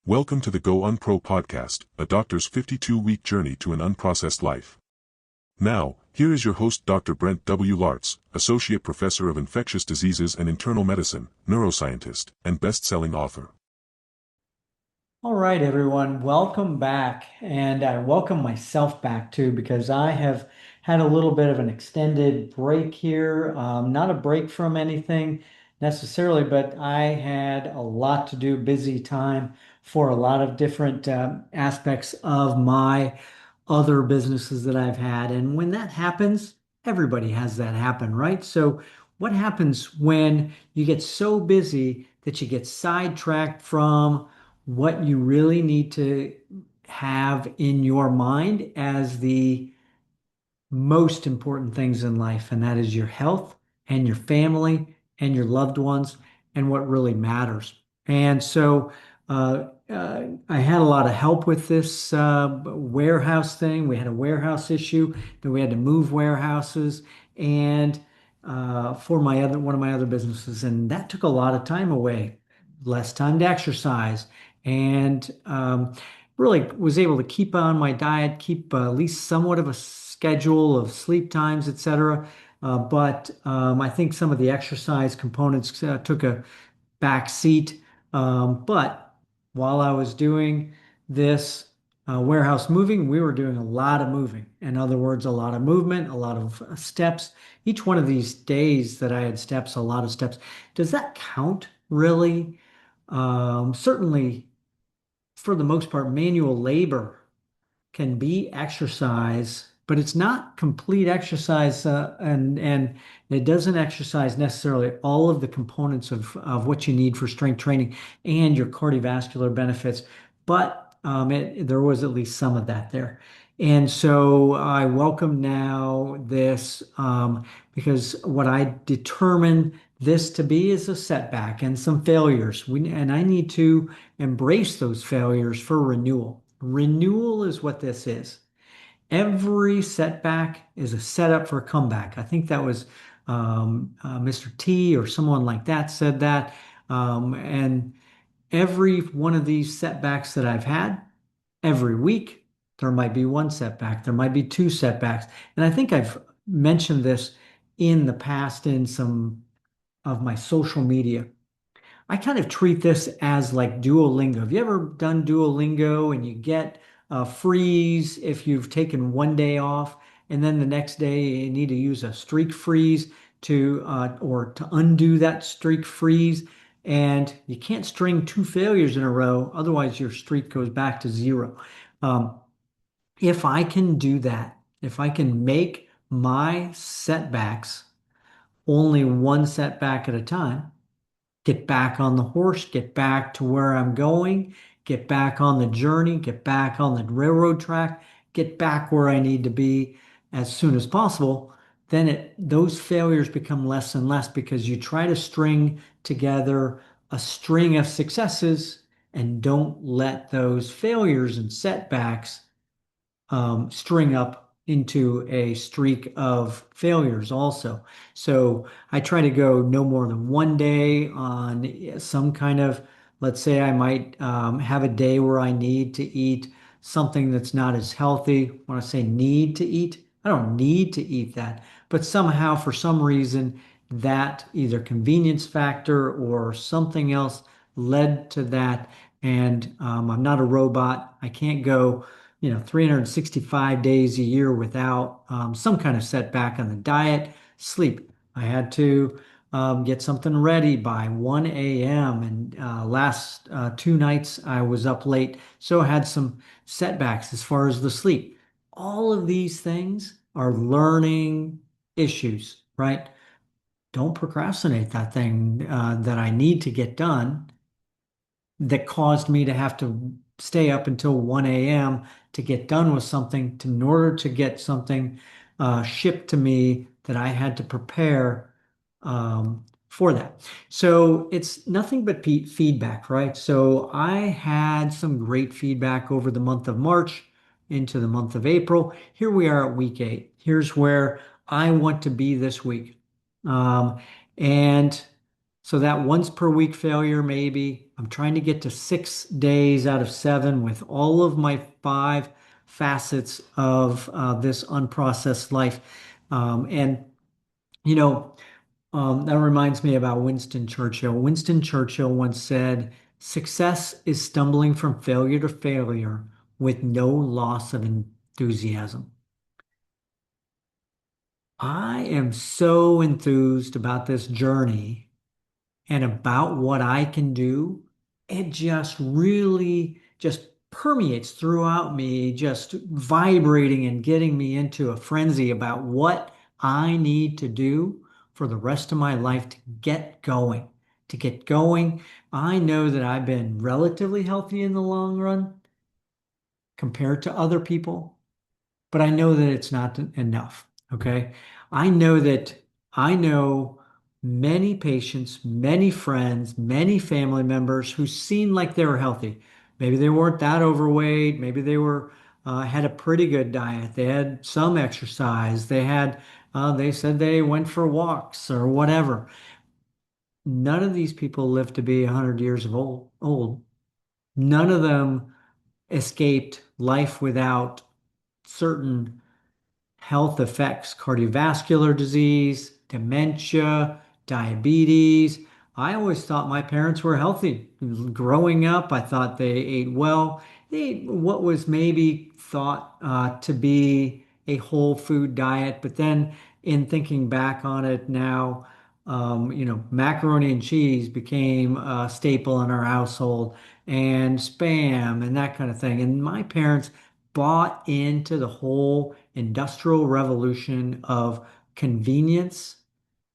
Welcome to the Go Unpro podcast, a doctor's 52-week journey to an unprocessed life. Now, here is your host Dr. Brent W. Laartz, Associate Professor of Infectious Diseases and Internal Medicine, neuroscientist, and best-selling author. All right, everyone, welcome back. And I welcome myself back too, because I have had a little bit of an extended break here. Not a break from anything necessarily, but I had a lot to do, busy time for a lot of different aspects of my other businesses that I've had. And when that happens, everybody has that happen, right? So, what happens when you get so busy that you get sidetracked from what you really need to have in your mind as the most important things in life, and that is your health and your family and your loved ones and what really matters. And so I had a lot of help with this warehouse thing. We had a warehouse issue that we had to move warehouses and for one of my other businesses, and that took a lot of time away, less time to exercise, and really was able to keep on my diet, keep at least somewhat of a schedule of sleep times, etc. But I think some of the exercise components took a back seat. But while I was doing this warehouse moving, we were doing a lot of moving. In other words, a lot of movement, a lot of steps. Each one of these days that I had steps, a lot of steps. Does that count really? Certainly, for the most part, manual labor can be exercise, but it's not complete exercise, and it doesn't exercise necessarily all of the components of what you need for strength training and your cardiovascular benefits. But there was at least some of that there. And so I welcome now this because what I determine this to be is a setback and some failures. And I need to embrace those failures for renewal. Renewal is what this is. Every setback is a setup for a comeback. I think that was Mr. T or someone like that said that. And every one of these setbacks that I've had, every week, there might be one setback, there might be two setbacks. And I think I've mentioned this in the past in some of my social media. I kind of treat this as like Duolingo. Have you ever done Duolingo and you get a freeze if you've taken one day off, and then the next day you need to use a streak freeze to or to undo that streak freeze, and you can't string two failures in a row, otherwise your streak goes back to zero. Um, if I can do that, if I can make my setbacks only one setback at a time, get back on the horse, get back to where I'm going, get back on the journey, get back on the railroad track, get back where I need to be as soon as possible, then those failures become less and less because you try to string together a string of successes and don't let those failures and setbacks string up into a streak of failures also. So I try to go no more than one day on some kind of, let's say I might have a day where I need to eat something that's not as healthy. When I say need to eat, I don't need to eat that, but somehow for some reason that either convenience factor or something else led to that. And I'm not a robot. I can't go 365 days a year without some kind of setback on the diet, sleep. I had to get something ready by 1 a.m. And last two nights I was up late, so I had some setbacks as far as the sleep. All of these things are learning issues, right? Don't procrastinate that thing that I need to get done that caused me to have to stay up until 1 a.m. to get done with something in order to get something shipped to me that I had to prepare for that. So it's nothing but feedback, right? So I had some great feedback over the month of March into the month of April. Here we are at week 8. Here's where I want to be this week. And so that once per week failure, maybe I'm trying to get to 6 days out of 7 with all of my 5 facets of this unprocessed life. And, you know, that reminds me about Winston Churchill. Winston Churchill once said, "Success is stumbling from failure to failure with no loss of enthusiasm." I am so enthused about this journey and about what I can do. It just really just permeates throughout me, just vibrating and getting me into a frenzy about what I need to do for the rest of my life to get going. To get going, I know that I've been relatively healthy in the long run compared to other people, but I know that it's not enough. Okay. I know that I know many patients, many friends, many family members who seemed like they were healthy. Maybe they weren't that overweight. Maybe they were had a pretty good diet. They had some exercise. They said they went for walks or whatever. None of these people lived to be 100 years of old. None of them escaped life without certain health effects, cardiovascular disease, dementia, diabetes. I always thought my parents were healthy. Growing up, I thought they ate well. They ate what was maybe thought to be a whole food diet, but then in thinking back on it now, macaroni and cheese became a staple in our household, and spam and that kind of thing. And my parents bought into the whole industrial revolution of convenience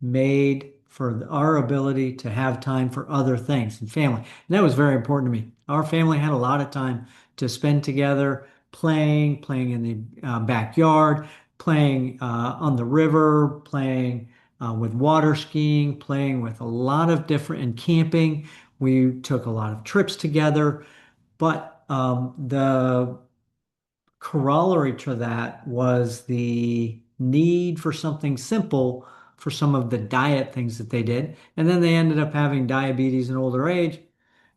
made for our ability to have time for other things and family. And that was very important to me. Our family had a lot of time to spend together, playing in the backyard, playing on the river, playing with water skiing, playing with a lot of different, and camping. We took a lot of trips together, but the corollary to that was the need for something simple for some of the diet things that they did. And then they ended up having diabetes in older age.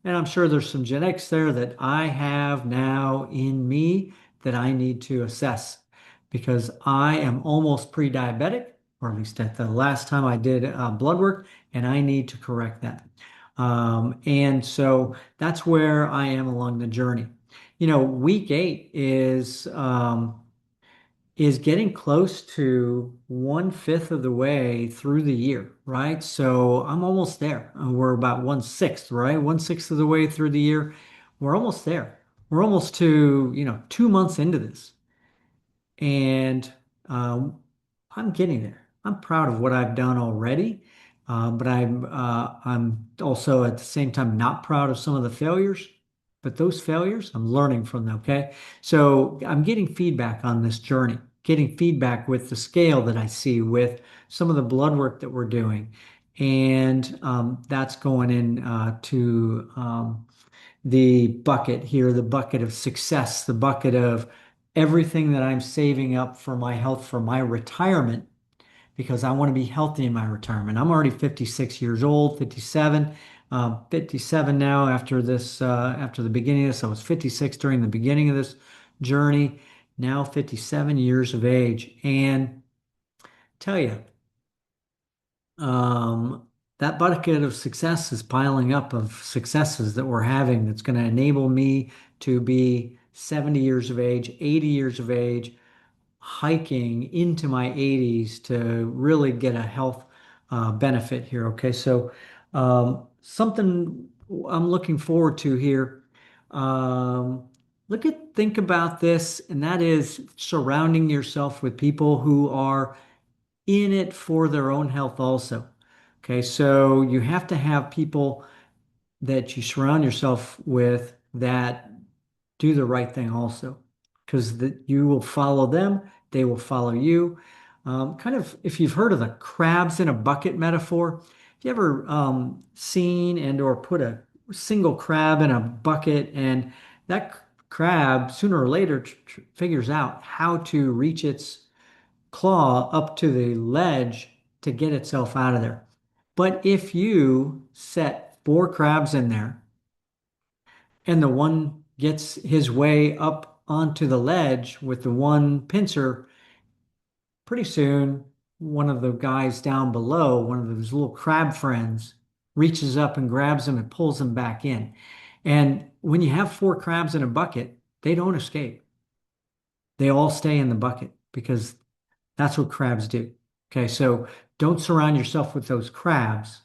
And I'm sure there's some genetics there that I have now in me that I need to assess because I am almost pre-diabetic, or at least at the last time I did blood work, and I need to correct that. And so that's where I am along the journey. Week 8 is getting close to 1/5 of the way through the year, right? So I'm almost there. We're about 1/6, right? 1/6 of the way through the year. We're almost there. We're almost to, 2 months into this. And um, I'm getting there. I'm proud of what I've done already, but I'm also at the same time not proud of some of the failures. But those failures, I'm learning from them. Okay, so I'm getting feedback on this journey, getting feedback with the scale that I see, with some of the blood work that we're doing, and that's going in to the bucket here, the bucket of success, the bucket of everything that I'm saving up for my health, for my retirement, because I want to be healthy in my retirement. I'm already 56 years old, 57, 57 now after the beginning of this. I was 56 during the beginning of this journey, now 57 years of age. And tell you, that bucket of success is piling up of successes that we're having that's going to enable me to be 70 years of age, 80 years of age, hiking into my 80s to really get a health benefit here. Okay, so something I'm looking forward to here. Um, think about this, and that is surrounding yourself with people who are in it for their own health also. Okay, so you have to have people that you surround yourself with that do the right thing also, because you will follow them, they will follow you. Kind of, if you've heard of the crabs in a bucket metaphor, have you ever seen and or put a single crab in a bucket, and that crab sooner or later figures out how to reach its claw up to the ledge to get itself out of there. But if you set 4 crabs in there and the one gets his way up onto the ledge with the one pincer, pretty soon one of the guys down below, one of those little crab friends, reaches up and grabs him and pulls him back in. And when you have four crabs in a bucket, they don't escape. They all stay in the bucket because that's what crabs do. Okay, so don't surround yourself with those crabs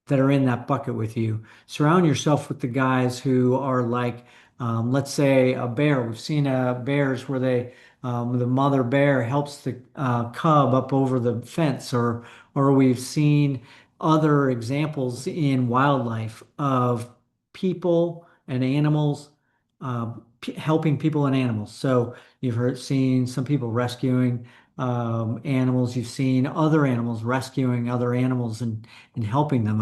that are in that bucket with you. Surround yourself with the guys who are like, let's say a bear. We've seen bears where the mother bear helps the cub up over the fence, or we've seen other examples in wildlife of people and animals helping people and animals. So seen some people rescuing animals. You've seen other animals rescuing other animals and helping them.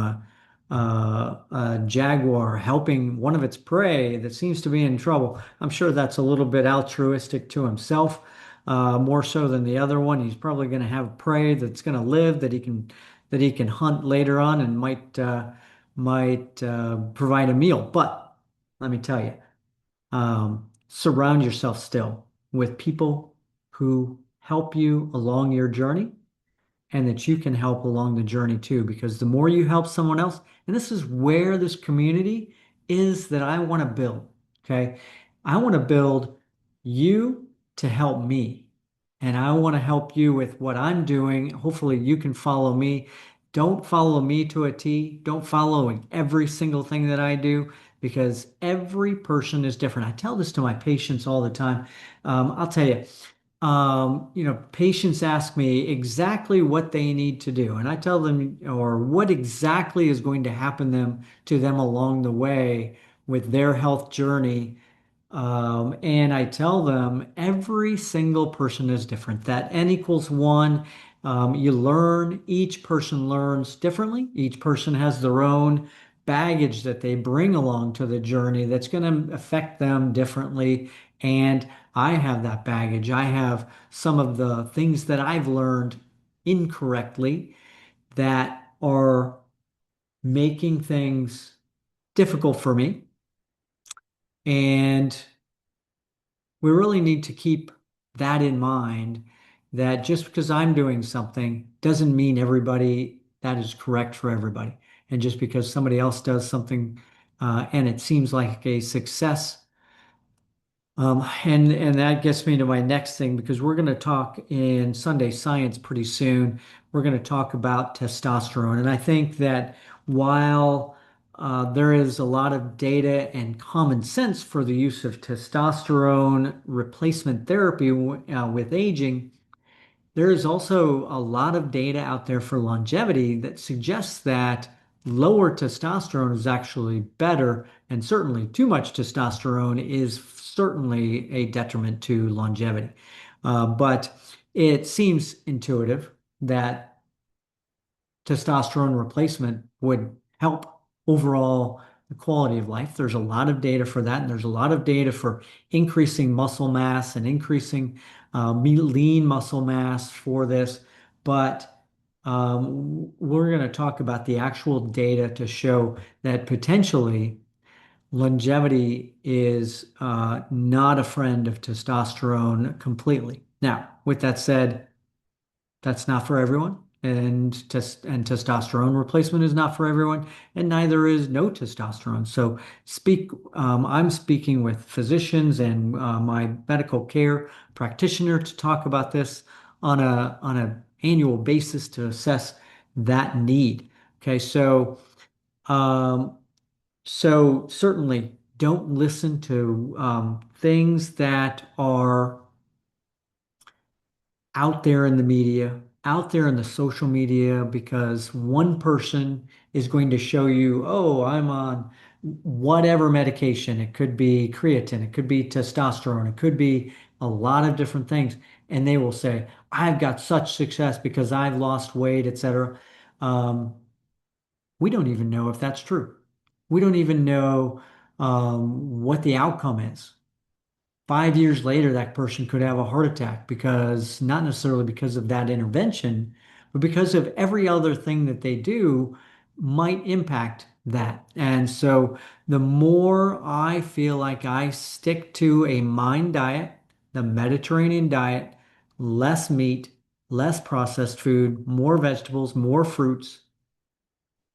A jaguar helping one of its prey that seems to be in trouble. I'm sure that's a little bit altruistic to himself, more so than the other one. He's probably going to have prey that's going to live that he can hunt later on and might provide a meal. But let me tell you, surround yourself still with people who help you along your journey and that you can help along the journey too. Because the more you help someone else, and this is where this community is that I want to build. Okay. I want to build you to help me. And I want to help you with what I'm doing. Hopefully, you can follow me. Don't follow me to a T. Don't follow every single thing that I do because every person is different. I tell this to my patients all the time. I'll tell you, patients ask me exactly what they need to do, and I tell them, or what exactly is going to happen to them along the way with their health journey. And I tell them every single person is different. That N equals one. You learn, each person learns differently. Each person has their own baggage that they bring along to the journey that's going to affect them differently. And I have that baggage. I have some of the things that I've learned incorrectly that are making things difficult for me. And we really need to keep that in mind that just because I'm doing something doesn't mean everybody that is correct for everybody. And just because somebody else does something and it seems like a success, and that gets me to my next thing because we're going to talk in Sunday Science pretty soon. We're going to talk about testosterone, and I think that while there is a lot of data and common sense for the use of testosterone replacement therapy with aging, there is also a lot of data out there for longevity that suggests that lower testosterone is actually better, and certainly too much testosterone is certainly a detriment to longevity. But it seems intuitive that testosterone replacement would help overall the quality of life. There's a lot of data for that, and there's a lot of data for increasing muscle mass and increasing lean muscle mass for this. But we're going to talk about the actual data to show that potentially longevity is not a friend of testosterone completely. Now, with that said, that's not for everyone. And testosterone replacement is not for everyone, and neither is no testosterone. So I'm speaking with physicians and my medical care practitioner to talk about this on a annual basis to assess that need. Okay, um, so certainly don't listen to things that are out there in the media, out there in the social media, because one person is going to show you, oh, I'm on whatever medication. It could be creatine, it could be testosterone, it could be a lot of different things. And they will say, I've got such success because I've lost weight, etc. Um, we don't even know if that's true. We don't even know what the outcome is. 5 years later, that person could have a heart attack because not necessarily because of that intervention, but because of every other thing that they do might impact that. And so the more I feel like I stick to a mind diet, the Mediterranean diet, less meat, less processed food, more vegetables, more fruits,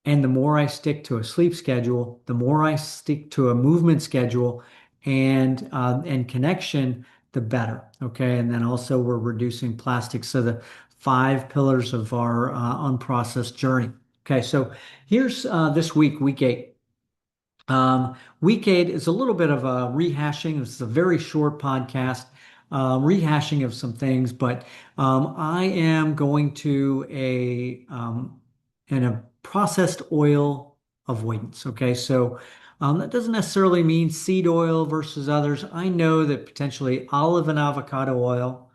and the more I stick to a sleep schedule, the more I stick to a movement schedule and connection, the better. Okay. And then also we're reducing plastics. So the five pillars of our unprocessed journey. Okay. So here's this week, week eight. Week eight is a little bit of a rehashing. This is a very short podcast, rehashing of some things, but I am going to a processed oil avoidance. Okay, so that doesn't necessarily mean seed oil versus others. I know that potentially olive and avocado oil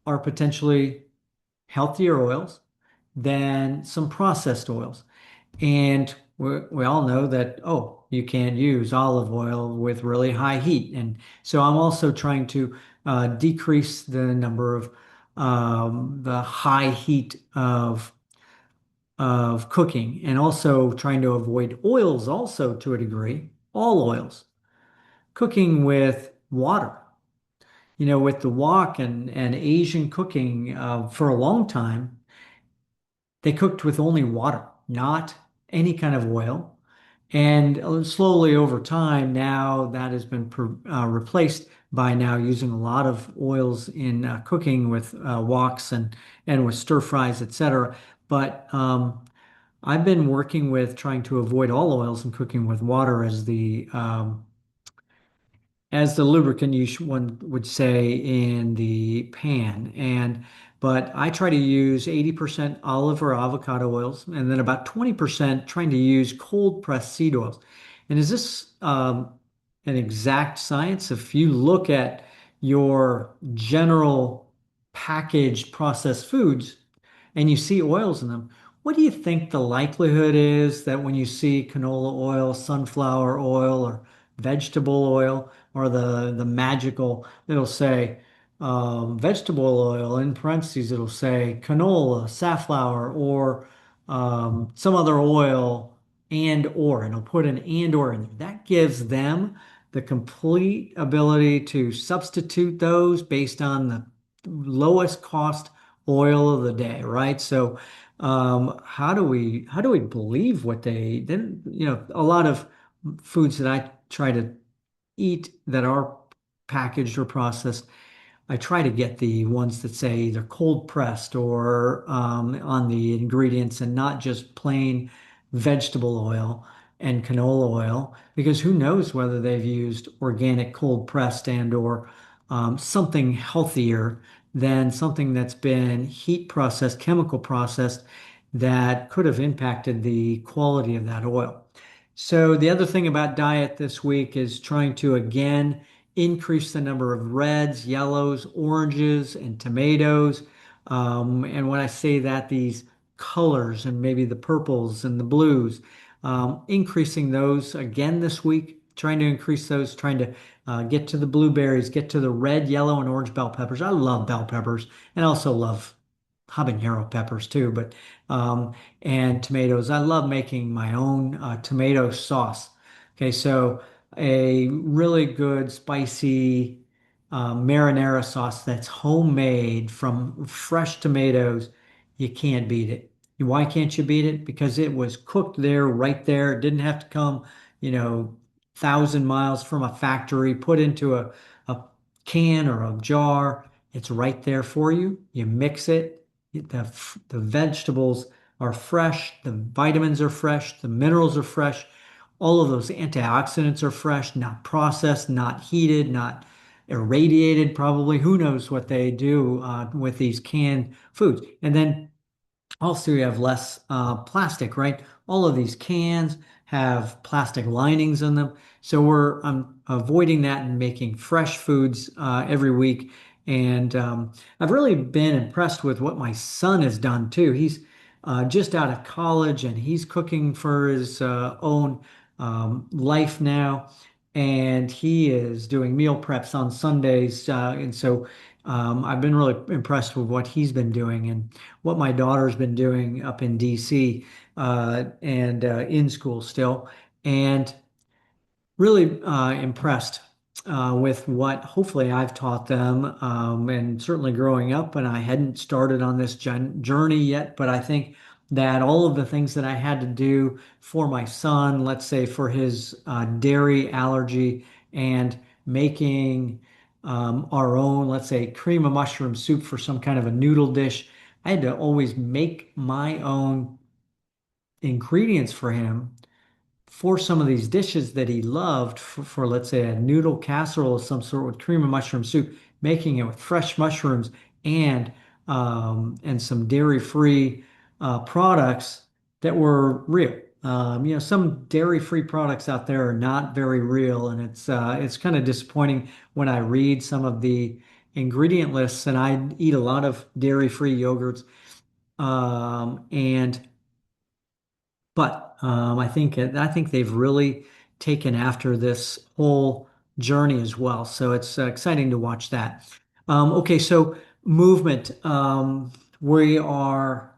are potentially healthier oils than some processed oils. And we all know that, oh, you can't use olive oil with really high heat. And so I'm also trying to decrease the number of the high heat of cooking and also trying to avoid oils also to a degree, all oils. Cooking with water. With the wok and Asian cooking for a long time, they cooked with only water, not any kind of oil. And slowly over time, now that has been replaced by now using a lot of oils in cooking with woks and with stir fries, etc. But I've been working with trying to avoid all oils and cooking with water as the lubricant one would say in the pan. But I try to use 80% olive or avocado oils and then about 20% trying to use cold pressed seed oils. And is this an exact science? If you look at your general packaged processed foods and you see oils in them, what do you think the likelihood is that when you see canola oil, sunflower oil, or vegetable oil, or the magical, it'll say vegetable oil, in parentheses, it'll say canola, safflower, or some other oil, and it'll put an and or in there. That gives them the complete ability to substitute those based on the lowest cost oil of the day, right? So how do we believe what they then, a lot of foods that I try to eat that are packaged or processed, I try to get the ones that say either cold pressed or on the ingredients and not just plain vegetable oil and canola oil, because who knows whether they've used organic cold pressed and or something healthier than something that's been heat processed, chemical processed that could have impacted the quality of that oil. So the other thing about diet this week is trying to again increase the number of reds, yellows, oranges, and tomatoes. And when I say that, these colors and maybe the purples and the blues, increasing those again this week, trying to increase those, trying to get to the blueberries, get to the red, yellow, and orange bell peppers. I love bell peppers and also love habanero peppers too, but and tomatoes. I love making my own tomato sauce. Okay, so a really good spicy marinara sauce that's homemade from fresh tomatoes. You can't beat it. Why can't you beat it? Because it was cooked there, right there. It didn't have to come, 1,000 miles from a factory, put into a can or a jar. It's right there for you. You mix it. The vegetables are fresh, the vitamins are fresh, the minerals are fresh, all of those antioxidants are fresh, not processed, not heated, not irradiated, probably. Who knows what they do with these canned foods? And then also, you have less plastic, right? All of these cans have plastic linings in them. So I'm avoiding that and making fresh foods every week. And I've really been impressed with what my son has done too. He's just out of college and he's cooking for his own life now. and he is doing meal preps on Sundays. And so I've been really impressed with what he's been doing and what my daughter's been doing up in DC and in school still. And really impressed with what hopefully I've taught them. And certainly growing up, and I hadn't started on this journey yet, but I think that all of the things that I had to do for my son, let's say for his dairy allergy and making our own, let's say, cream of mushroom soup for some kind of a noodle dish, I had to always make my own ingredients for him for some of these dishes that he loved for, let's say a noodle casserole of some sort with cream of mushroom soup, making it with fresh mushrooms and some dairy-free products that were real. Some dairy-free products out there are not very real, and it's kind of disappointing when I read some of the ingredient lists, and I eat a lot of dairy-free yogurts, and but I think they've really taken after this whole journey as well. So it's exciting to watch that. Okay, so movement. We are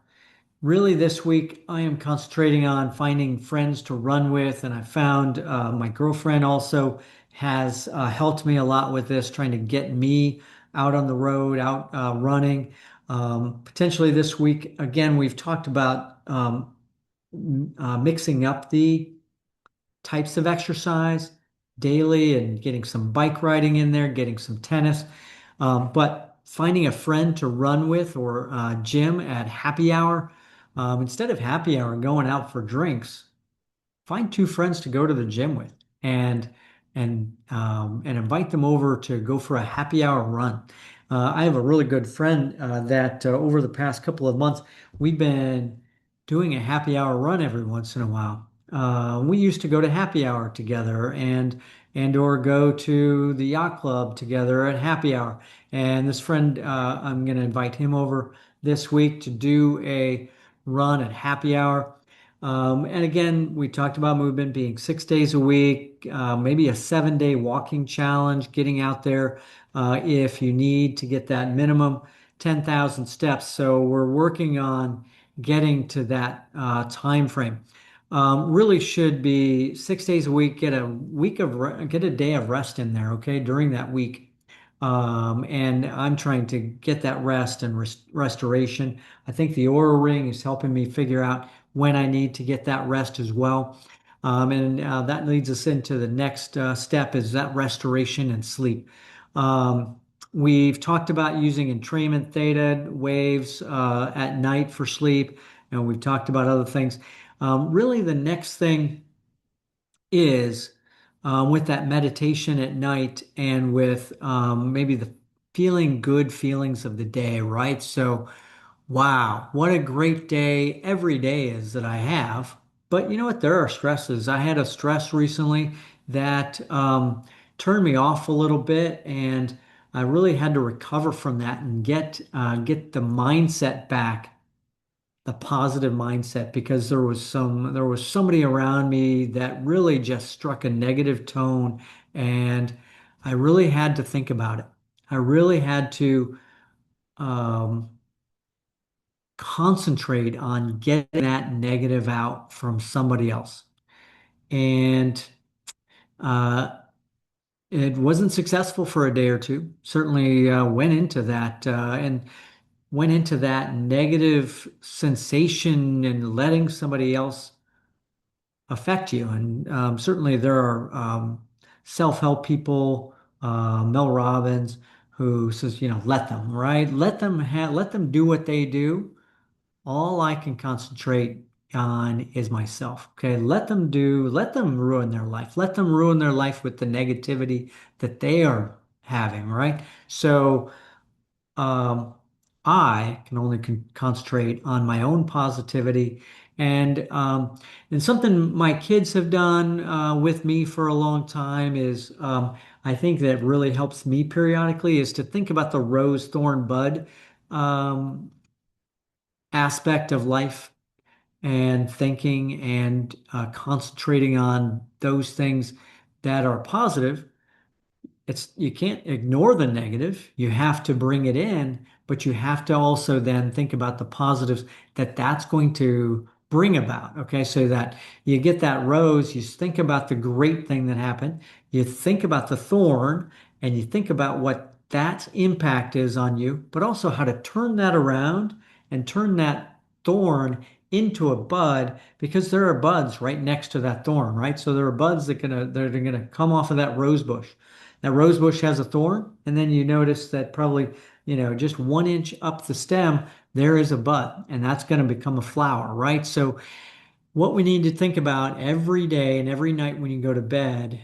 really this week. I am concentrating on finding friends to run with, and I found my girlfriend also has helped me a lot with this, trying to get me out on the road, out running. Potentially this week, again, we've talked about mixing up the types of exercise daily and getting some bike riding in there, getting some tennis. But finding a friend to run with or gym at happy hour, instead of happy hour and going out for drinks, find two friends to go to the gym with and and invite them over to go for a happy hour run. I have a really good friend that over the past couple of months we've been doing a happy hour run every once in a while. We used to go to happy hour together and or go to the yacht club together at happy hour. And this friend, I'm going to invite him over this week to do a run at happy hour. And again, we talked about movement being 6 days a week, maybe a 7 day walking challenge, getting out there if you need to get that minimum 10,000 steps. So we're working on getting to that time frame. Really should be 6 days a week. Get a day of rest in there, okay, during that week. And I'm trying to get that rest and restoration. I think the Aura Ring is helping me figure out when I need to get that rest as well. And that leads us into the next step is that restoration and sleep. We've talked about using entrainment theta waves at night for sleep, and we've talked about other things. Really, the next thing is with that meditation at night and with maybe the feeling good feelings of the day, right? So, wow, what a great day every day is that I have. But you know what? There are stresses. I had a stress recently that turned me off a little bit, and I really had to recover from that and get the mindset back, the positive mindset, because there was somebody around me that really just struck a negative tone, and I really had to think about it. I really had to um, concentrate on getting that negative out from somebody else. And uh, it wasn't successful for a day or two. Certainly went into that negative sensation and letting somebody else affect you. And certainly there are self-help people, Mel Robbins, who says, let them, right? Let them do what they do. All I can concentrate on is myself. Okay. Let them ruin their life. Let them ruin their life with the negativity that they are having, right? So um, I can only concentrate on my own positivity. And something my kids have done with me for a long time is I think that really helps me periodically is to think about the rose-thorn-bud um, aspect of life and thinking and concentrating on those things that are positive, you can't ignore the negative. You have to bring it in, but you have to also then think about the positives that that's going to bring about. Okay, so that you get that rose, you think about the great thing that happened, you think about the thorn, and you think about what that impact is on you, but also how to turn that around and turn that thorn into a bud, because there are buds right next to that thorn, right? So there are buds that are gonna come off of that rose bush. That rose bush has a thorn, and then you notice that probably, just 1 inch up the stem, there is a bud, and that's going to become a flower, right? So what we need to think about every day and every night when you go to bed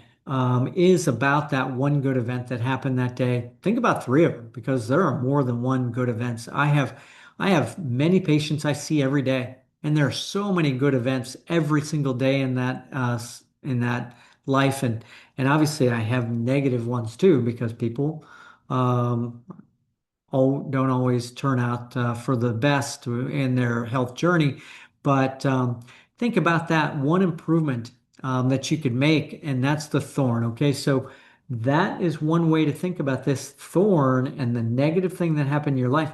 is about that one good event that happened that day. Think about three of them because there are more than one good events. I have many patients I see every day, and there are so many good events every single day in that life, and obviously I have negative ones too because people um, don't always turn out for the best in their health journey. But think about that one improvement that you could make, and that's the thorn. Okay, so that is one way to think about this thorn and the negative thing that happened in your life.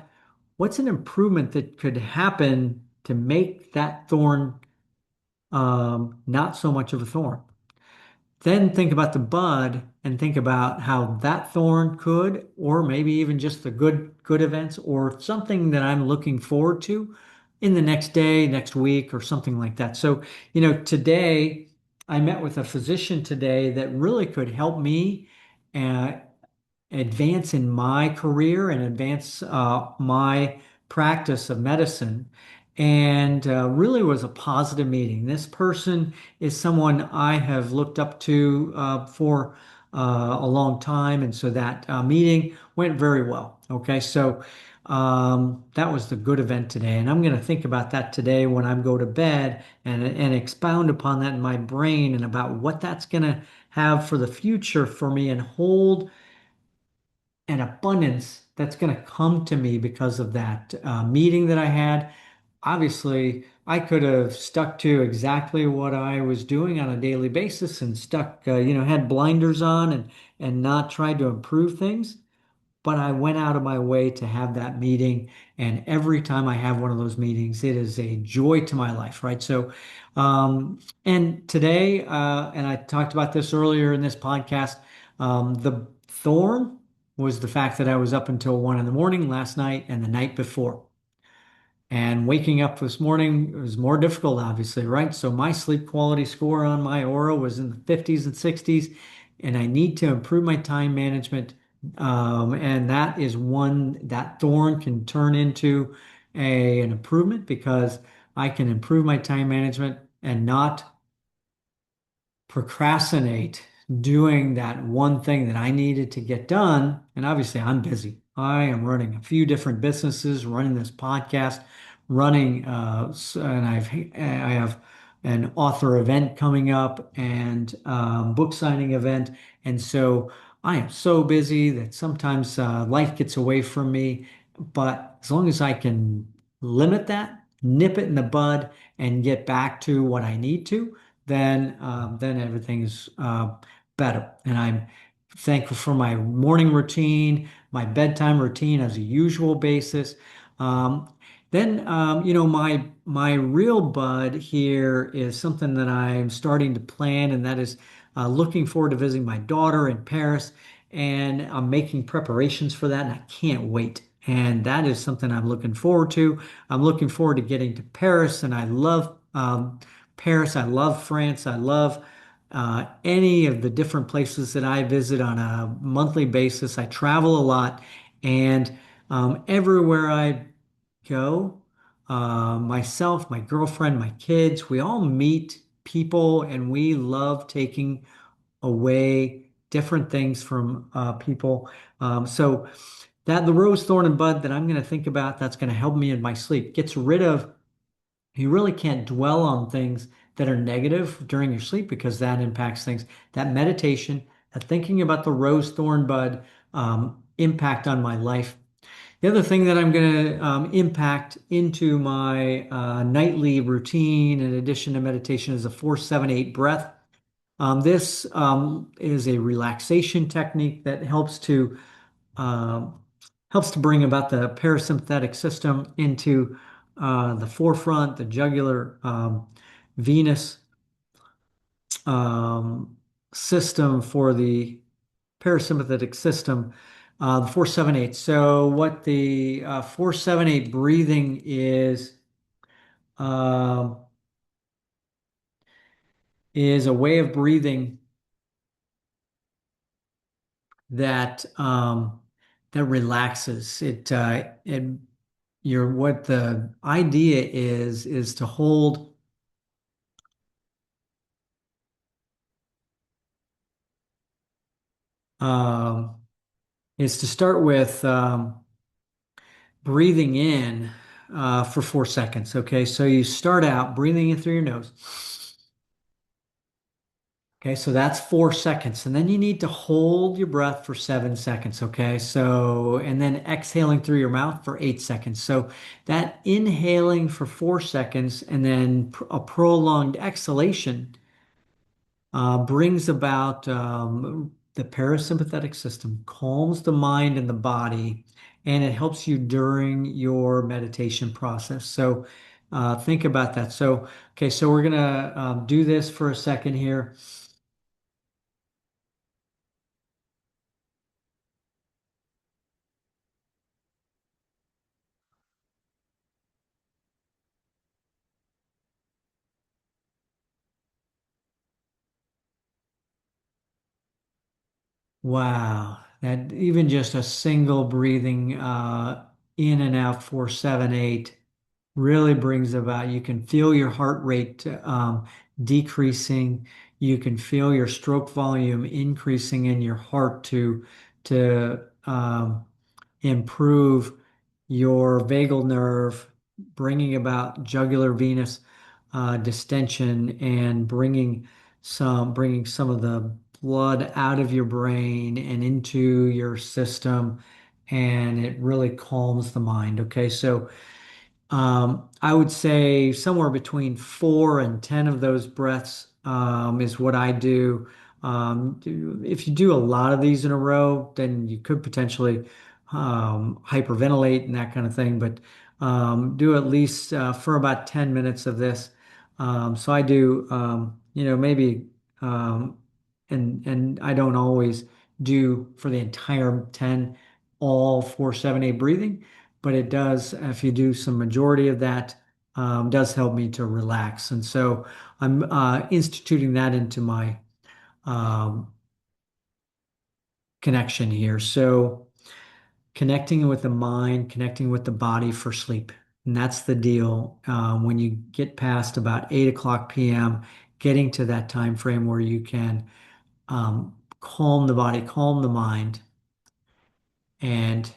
What's an improvement that could happen to make that thorn not so much of a thorn? Then think about the bud and think about how that thorn could, or maybe even just the good events or something that I'm looking forward to in the next day, next week, or something like that. So, today I met with a physician today that really could help me uh, advance in my career and advance my practice of medicine. And really was a positive meeting. This person is someone I have looked up to for a long time. And so that meeting went very well. Okay, so that was the good event today. And I'm going to think about that today when I go to bed and expound upon that in my brain and about what that's going to have for the future for me and hold an abundance that's going to come to me because of that meeting that I had. Obviously, I could have stuck to exactly what I was doing on a daily basis and had blinders on and not tried to improve things. But I went out of my way to have that meeting. And every time I have one of those meetings, it is a joy to my life, right? So, and today, and I talked about this earlier in this podcast, the thorn was the fact that I was up until 1 in the morning last night and the night before. And waking up this morning was more difficult, obviously, right? So my sleep quality score on my aura was in the 50s and 60s, and I need to improve my time management. And that is one that thorn can turn into an improvement because I can improve my time management and not procrastinate doing that one thing that I needed to get done. And obviously, I'm busy. I am running a few different businesses, running this podcast, and I have an author event coming up and book signing event. And so I am so busy that sometimes life gets away from me. But as long as I can limit that, nip it in the bud, and get back to what I need to, then everything is better. And I'm thankful for my morning routine, my bedtime routine as a usual basis. My real bud here is something that I'm starting to plan, and that is looking forward to visiting my daughter in Paris, and I'm making preparations for that, and I can't wait. And that is something I'm looking forward to. I'm looking forward to getting to Paris, and I love Paris. I love France. I love any of the different places that I visit on a monthly basis. I travel a lot, and everywhere I go, myself, my girlfriend, my kids, we all meet people, and we love taking away different things from people. So that the rose, thorn, and bud that I'm going to think about, that's going to help me in my sleep. Gets rid of You really can't dwell on things that are negative during your sleep because that impacts things. That meditation, that thinking about the rose, thorn, bud impact on my life. The other thing that I'm going to impact into my nightly routine, in addition to meditation, is a 4-7-8 breath. This is a relaxation technique that um, helps to bring about the parasympathetic system into the forefront, the jugular venous um, system for the parasympathetic system, the 478. So what the 478 breathing um is a way of breathing that that relaxes. It your what the idea is to hold um, is to start with breathing in for 4 seconds. Okay, so you start out breathing in through your nose. Okay, so that's 4 seconds. And then you need to hold your breath for 7 seconds. Okay, so, and then exhaling through your mouth for 8 seconds. So that inhaling for 4 seconds and then a prolonged exhalation brings about the parasympathetic system, calms the mind and the body, and it helps you during your meditation process. So think about that. So, okay, so we're gonna do this for a second here. Wow, that even just a single breathing in and out 4, 7, 8 really brings about. You can feel your heart rate decreasing. You can feel your stroke volume increasing in your heart to improve your vagal nerve, bringing about jugular venous distension and bringing some of the blood out of your brain and into your system, and it really calms the mind. Okay, so I would say somewhere between 4 and 10 of those breaths is what I do. If you do a lot of these in a row, then you could potentially hyperventilate and that kind of thing. But do at least for about 10 minutes of this. So I do, maybe, um, and I don't always do for the entire 10 all 4, 7, 8 breathing, but it does, if you do some majority of that, does help me to relax. And so I'm instituting that into my um, connection here. So connecting with the mind, connecting with the body for sleep. And that's the deal. When you get past about 8 o'clock p.m., getting to that time frame where you can calm the body, calm the mind, and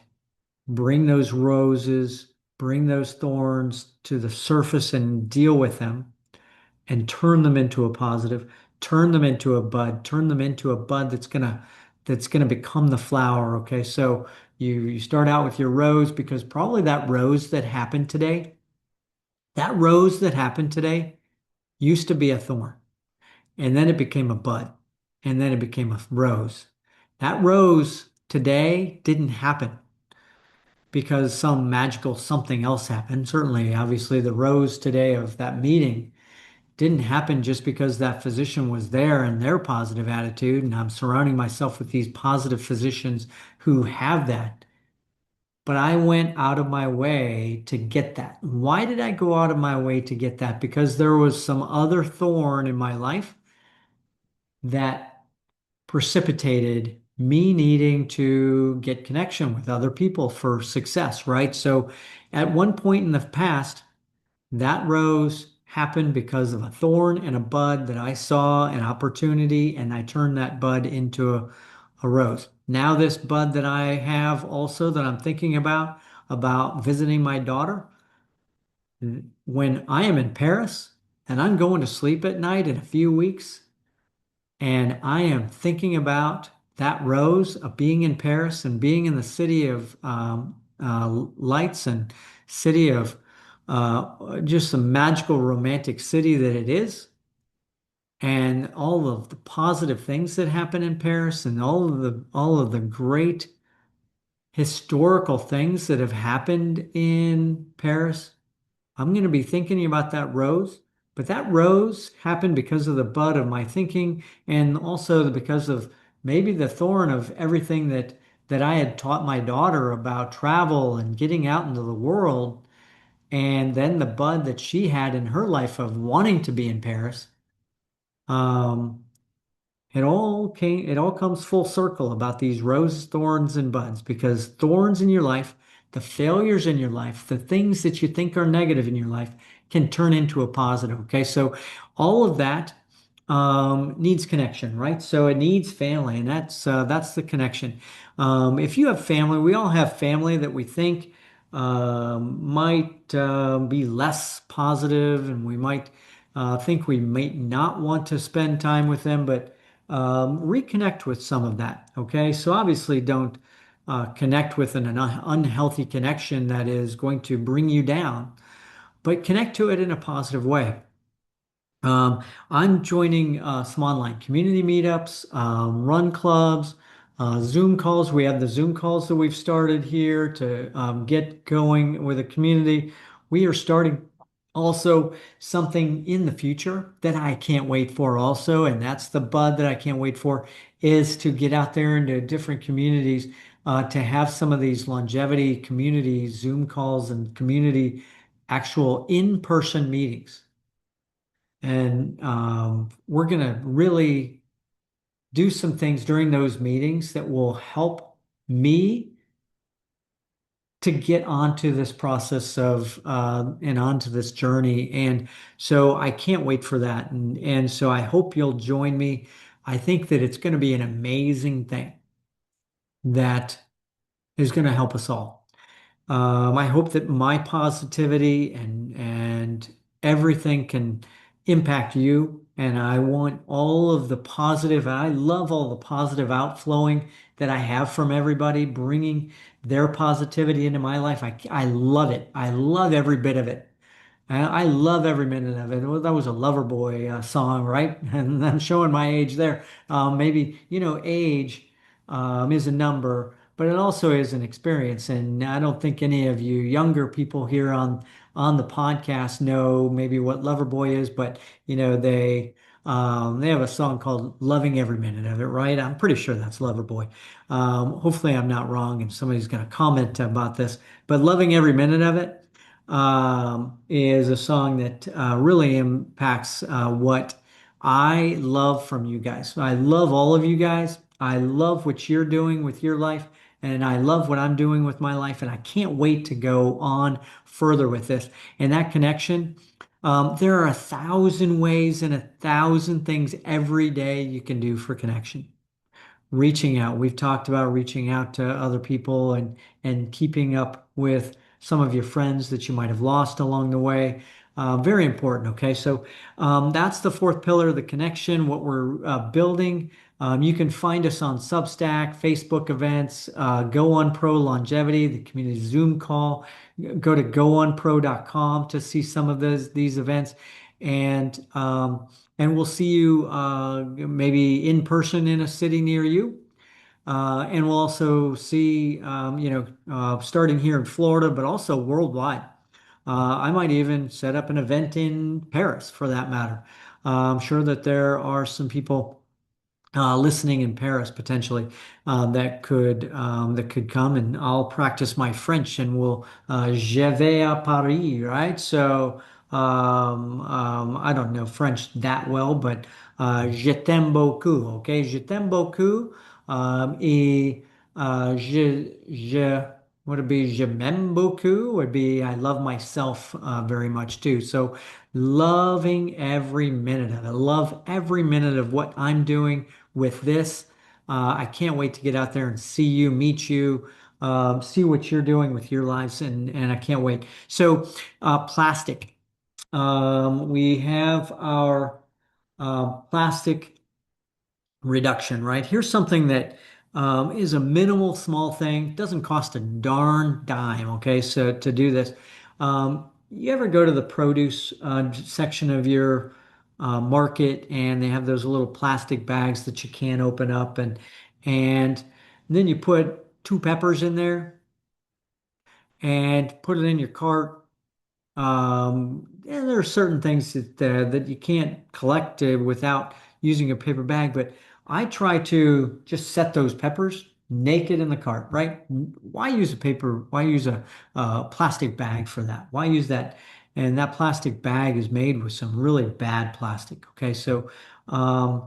bring those roses, bring those thorns to the surface and deal with them and turn them into a positive, turn them into a bud, turn them into a bud that's gonna become the flower. Okay, so you start out with your rose because probably that rose that happened today used to be a thorn, and then it became a bud, and then it became a rose. That rose today didn't happen because some magical something else happened. Certainly, obviously, the rose today of that meeting didn't happen just because that physician was there and their positive attitude, and I'm surrounding myself with these positive physicians who have that. But I went out of my way to get that. Why did I go out of my way to get that? Because there was some other thorn in my life that precipitated me needing to get connection with other people for success, right? So at one point in the past, that rose happened because of a thorn and a bud that I saw an opportunity, and I turned that bud into a rose. Now, this bud that I have also that I'm thinking about visiting my daughter, when I am in Paris and I'm going to sleep at night in a few weeks, and I am thinking about that rose of being in Paris and being in the city of lights and city of just a magical romantic city that it is. and all of the positive things that happen in Paris and all of the great historical things that have happened in Paris, I'm going to be thinking about that rose. But that rose happened because of the bud of my thinking and also because of maybe the thorn of everything that I had taught my daughter about travel and getting out into the world. And then the bud that she had in her life of wanting to be in Paris. Um, it all comes full circle about these roses, thorns, and buds because thorns in your life, the failures in your life, the things that you think are negative in your life can turn into a positive. Okay. So all of that needs connection, right? So it needs family, and that's the connection. If you have family, we all have family that we think might be less positive, and we might think we might not want to spend time with them, but reconnect with some of that. Okay, so obviously don't connect with an unhealthy connection that is going to bring you down, but connect to it in a positive way. I'm joining some online community meetups, run clubs, Zoom calls. We have the Zoom calls that we've started here to get going with a community. We are starting also something in the future that I can't wait for also, and that's the bud that I can't wait for, is to get out there into different communities, to have some of these longevity community Zoom calls and community actual in-person meetings. And we're going to really do some things during those meetings that will help me to get onto this process of and onto this journey. And so I can't wait for that. And so I hope you'll join me. I think that it's going to be an amazing thing that is going to help us all. I hope that my positivity and everything can impact you. And I want all of the positive, and I love all the positive outflowing that I have from everybody, bringing their positivity into my life. I love it. I love every bit of it. I love every minute of it. Well, that was a Loverboy song, right? And I'm showing my age there. Maybe, age is a number, but it also is an experience. And I don't think any of you younger people here on the podcast know maybe what Loverboy is, but they have a song called "Loving Every Minute of It," right? I'm pretty sure that's Loverboy. Hopefully, I'm not wrong, and somebody's going to comment about this. But "Loving Every Minute of It" is a song that really impacts what I love from you guys. I love all of you guys. I love what you're doing with your life, and I love what I'm doing with my life, and I can't wait to go on further with this. And that connection, there are 1,000 ways and 1,000 things every day you can do for connection. Reaching out. We've talked about reaching out to other people and keeping up with some of your friends that you might have lost along the way. Very important. Okay, so that's the fourth pillar, the connection, what we're building. You can find us on Substack, Facebook events, Go On Pro Longevity, the community Zoom call. Go to goonpro.com to see some of these events, and and we'll see you maybe in person in a city near you. And we'll also see, starting here in Florida, but also worldwide. I might even set up an event in Paris for that matter. I'm sure that there are some people listening in Paris potentially that could come, and I'll practice my French and we'll je vais à Paris, right? So I don't know French that well, but je t'aime beaucoup, okay? Je t'aime beaucoup, et would it be je m'aime beaucoup? Would be I love myself very much too. So loving every minute of it, love every minute of what I'm doing with this. I can't wait to get out there and see you, meet you, see what you're doing with your lives, and I can't wait. So, plastic. We have our plastic reduction, right? Here's something that is a minimal small thing, doesn't cost a darn dime, okay? So to do this, you ever go to the produce section of your market, and they have those little plastic bags that you can open up, and then you put two peppers in there and put it in your cart. And there are certain things that you can't collect without using a paper bag, but I try to just set those peppers naked in the cart, right? Why use a paper? Why use a plastic bag for that? Why use that? And that plastic bag is made with some really bad plastic. Okay, so um,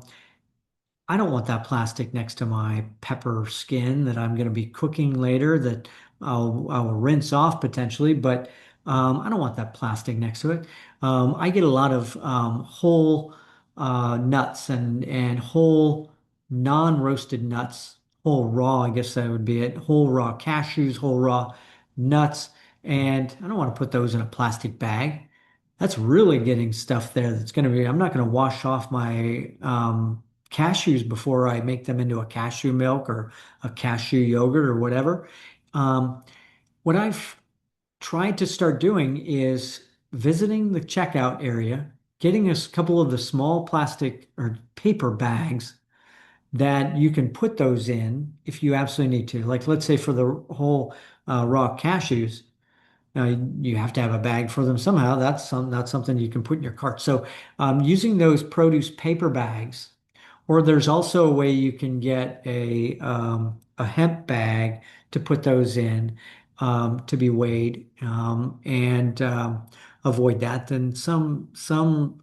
I don't want that plastic next to my pepper skin that I'm going to be cooking later that I'll rinse off potentially, but I don't want that plastic next to it. I get a lot of whole nuts and whole non-roasted nuts, whole raw, I guess that would be it, whole raw cashews, whole raw nuts, and I don't want to put those in a plastic bag. That's really getting stuff there that's going to be, I'm not going to wash off my cashews before I make them into a cashew milk or a cashew yogurt or whatever. Um, what I've tried to start doing is visiting the checkout area, getting a couple of the small plastic or paper bags that you can put those in if you absolutely need to. Like, let's say for the whole raw cashews, you have to have a bag for them somehow. That's something you can put in your cart. So, using those produce paper bags, or there's also a way you can get a hemp bag to put those in to be weighed and avoid that. Then some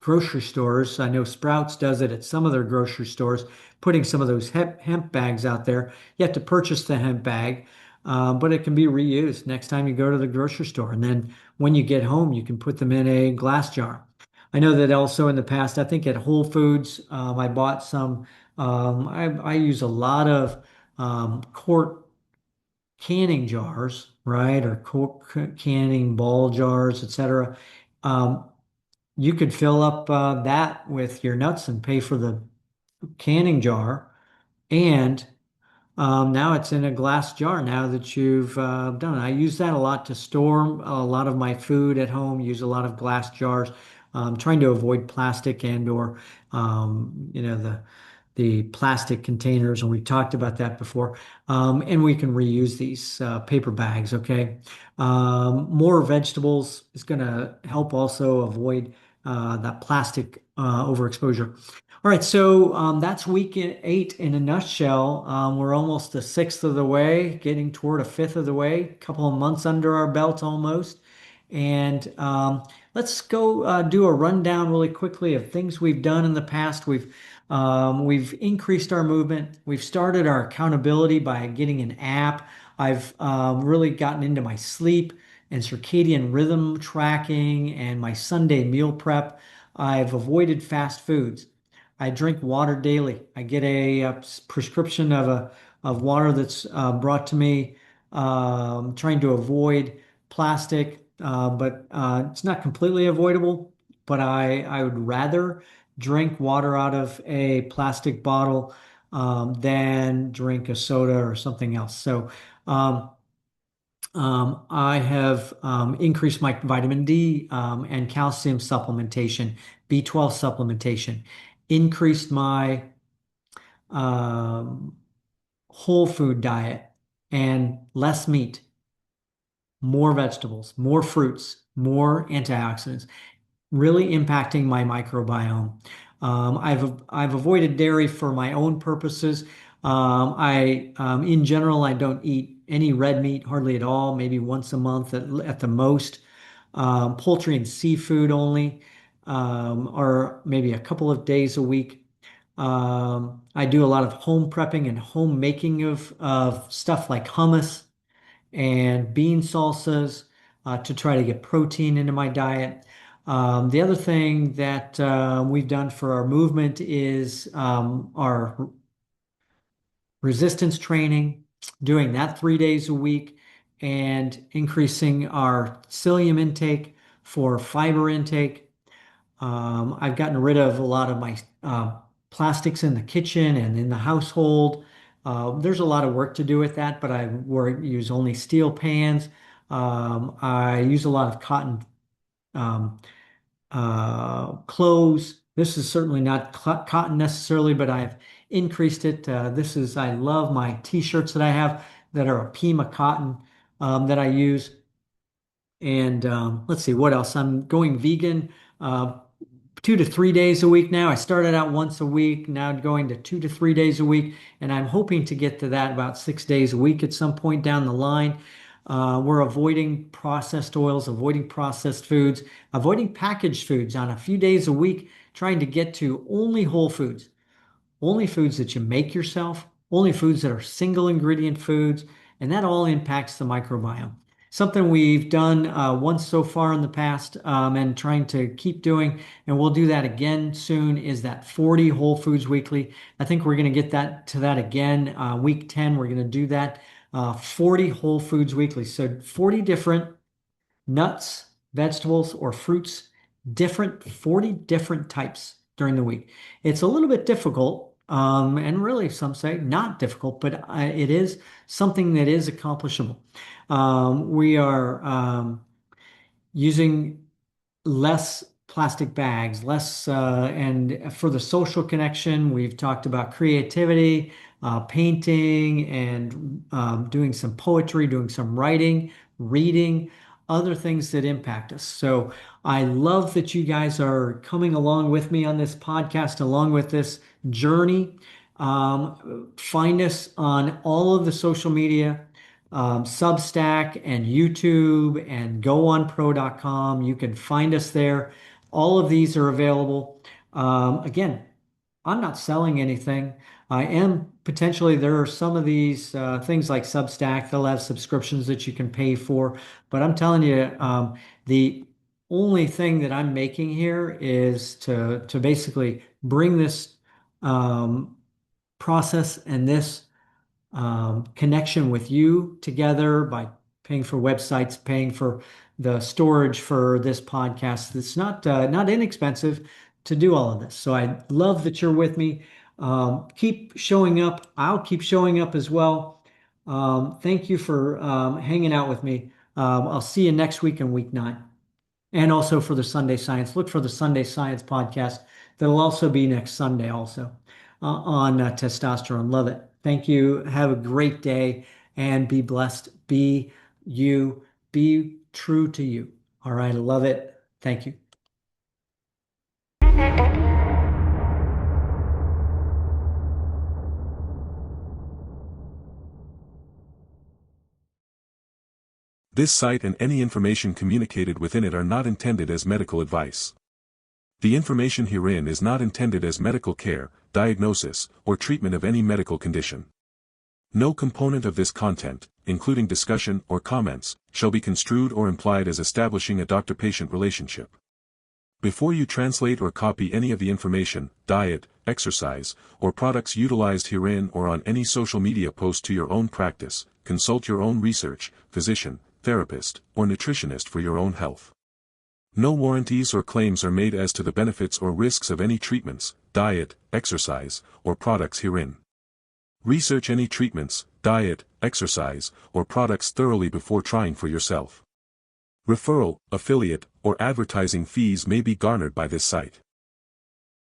grocery stores. I know Sprouts does it at some of their grocery stores, putting some of those hemp bags out there. You have to purchase the hemp bag, but it can be reused next time you go to the grocery store. And then when you get home, you can put them in a glass jar. I know that also in the past, I think at Whole Foods, I bought some. I use a lot of quart canning jars, right, or quart canning ball jars, etc. Um, you could fill up that with your nuts and pay for the canning jar. And now it's in a glass jar now that you've done it. I use that a lot to store a lot of my food at home, use a lot of glass jars, trying to avoid plastic and or the plastic containers, and we talked about that before. And we can reuse these paper bags, okay? More vegetables is going to help also avoid that plastic overexposure. All right, so that's week eight in a nutshell. We're almost a sixth of the way, getting toward a fifth of the way, a couple of months under our belt almost. And let's go do a rundown really quickly of things we've done in the past. We've increased our movement. We've started our accountability by getting an app. I've really gotten into my sleep and circadian rhythm tracking and my Sunday meal prep. I've avoided fast foods. I drink water daily. I get a prescription of water that's brought to me, trying to avoid plastic, but it's not completely avoidable. But I would rather drink water out of a plastic bottle than drink a soda or something else. So um, I have increased my vitamin D and calcium supplementation, B12 supplementation, increased my um, whole food diet and less meat, more vegetables, more fruits, more antioxidants, really impacting my microbiome. I've avoided dairy for my own purposes. In general, I don't eat any red meat hardly at all, maybe once a month at the most. Poultry and seafood only, or maybe a couple of days a week. I do a lot of home prepping and home making of stuff like hummus and bean salsas to try to get protein into my diet. The other thing that we've done for our movement is our resistance training, doing that 3 days a week, and increasing our psyllium intake for fiber intake. I've gotten rid of a lot of my plastics in the kitchen and in the household. There's a lot of work to do with that, but use only steel pans. I use a lot of cotton um, clothes. This is certainly not cotton necessarily, but I've increased it. I love my t-shirts that I have that are a Pima cotton that I use. And let's see what else. I'm going vegan 2 to 3 days a week now. I started out once a week, now going to 2 to 3 days a week, and I'm hoping to get to that about 6 days a week at some point down the line. We're avoiding processed oils, avoiding processed foods, avoiding packaged foods on a few days a week, trying to get to only foods that you make yourself, only foods that are single ingredient foods, and that all impacts the microbiome. Something we've done once so far in the past and trying to keep doing, and we'll do that again soon, is that 40 whole foods weekly. I think we're going to get that again. Week 10, we're going to do that 40 whole foods weekly. So 40 different nuts, vegetables, or fruits, 40 different types during the week. It's a little bit difficult, and really some say not difficult, but it is something that is accomplishable. We are using less plastic bags, and for the social connection, we've talked about creativity, painting, and doing some poetry, doing some writing, reading, other things that impact us. So I love that you guys are coming along with me on this podcast, along with this journey. Find us on all of the social media, Substack and YouTube and goonpro.com. You can find us there. All of these are available. Again, I'm not selling anything. I am potentially, there are some of these things like Substack, they'll have subscriptions that you can pay for. But I'm telling you, the only thing that I'm making here is to basically bring this process and this connection with you together by paying for websites, paying for the storage for this podcast. It's not inexpensive to do all of this. So I love that you're with me. Keep showing up. I'll keep showing up as well. Thank you for hanging out with me. I'll see you next week in week 9. And also for the Sunday Science. Look for the Sunday Science podcast. That'll also be next Sunday also on testosterone. Love it. Thank you. Have a great day and be blessed. Be you. Be true to you. All right. I love it. Thank you. This site and any information communicated within it are not intended as medical advice. The information herein is not intended as medical care, diagnosis, or treatment of any medical condition. No component of this content, including discussion or comments, shall be construed or implied as establishing a doctor-patient relationship. Before you translate or copy any of the information, diet, exercise, or products utilized herein or on any social media post to your own practice, consult your own research, physician, therapist, or nutritionist for your own health. No warranties or claims are made as to the benefits or risks of any treatments, diet, exercise, or products herein. Research any treatments, diet, exercise, or products thoroughly before trying for yourself. Referral, affiliate, or advertising fees may be garnered by this site.